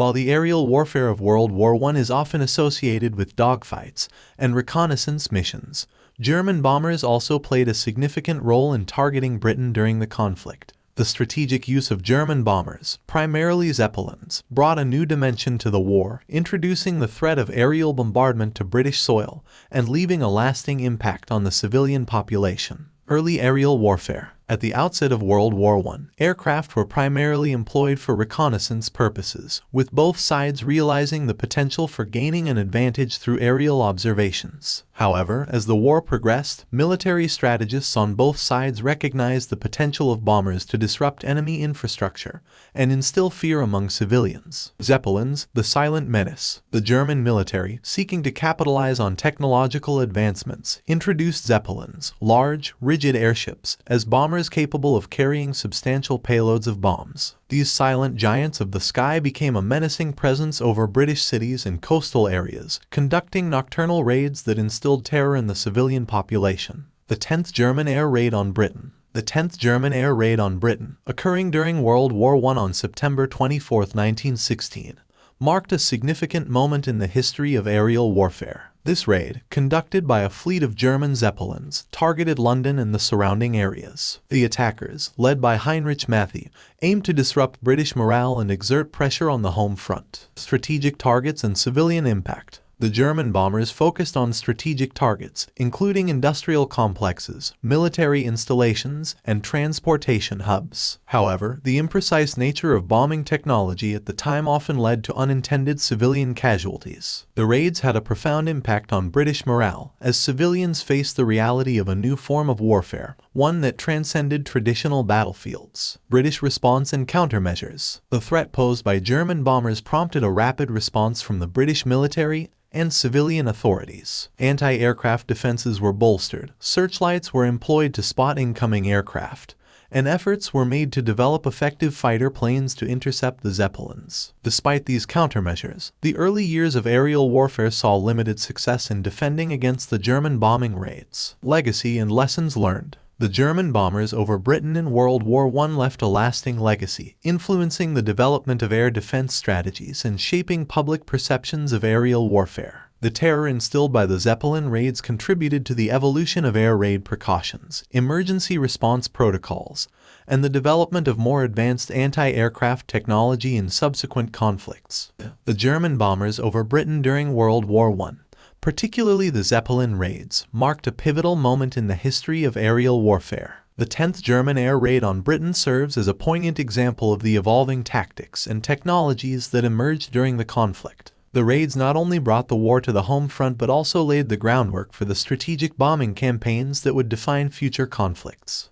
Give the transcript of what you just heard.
While the aerial warfare of World War I is often associated with dogfights and reconnaissance missions, German bombers also played a significant role in targeting Britain during the conflict. The strategic use of German bombers, primarily Zeppelins, brought a new dimension to the war, introducing the threat of aerial bombardment to British soil and leaving a lasting impact on the civilian population. Early aerial warfare. At the outset of World War I, aircraft were primarily employed for reconnaissance purposes, with both sides realizing the potential for gaining an advantage through aerial observations. However, as the war progressed, military strategists on both sides recognized the potential of bombers to disrupt enemy infrastructure and instill fear among civilians. Zeppelins, the silent menace. The German military, seeking to capitalize on technological advancements, introduced Zeppelins, large, rigid airships, as bombers capable of carrying substantial payloads of bombs. These silent giants of the sky became a menacing presence over British cities and coastal areas, conducting nocturnal raids that instilled terror in the civilian population. The 10th German Air Raid on Britain. The 10th German Air Raid on Britain, occurring during World War I on September 24, 1916, marked a significant moment in the history of aerial warfare. This raid, conducted by a fleet of German Zeppelins, targeted London and the surrounding areas. The attackers, led by Heinrich Matthew, aimed to disrupt British morale and exert pressure on the home front. Strategic targets and civilian impact. The German bombers focused on strategic targets, including industrial complexes, military installations, and transportation hubs. However, the imprecise nature of bombing technology at the time often led to unintended civilian casualties. The raids had a profound impact on British morale, as civilians faced the reality of a new form of warfare, one that transcended traditional battlefields. British response and countermeasures. The threat posed by German bombers prompted a rapid response from the British military and civilian authorities. Anti-aircraft defenses were bolstered, searchlights were employed to spot incoming aircraft, and efforts were made to develop effective fighter planes to intercept the Zeppelins. Despite these countermeasures, the early years of aerial warfare saw limited success in defending against the German bombing raids. Legacy and lessons learned. The German bombers over Britain in World War I left a lasting legacy, influencing the development of air defense strategies and shaping public perceptions of aerial warfare. The terror instilled by the Zeppelin raids contributed to the evolution of air raid precautions, emergency response protocols, and the development of more advanced anti-aircraft technology in subsequent conflicts. The German bombers over Britain during World War I, particularly the Zeppelin raids, marked a pivotal moment in the history of aerial warfare. The 10th German Air Raid on Britain serves as a poignant example of the evolving tactics and technologies that emerged during the conflict. The raids not only brought the war to the home front but also laid the groundwork for the strategic bombing campaigns that would define future conflicts.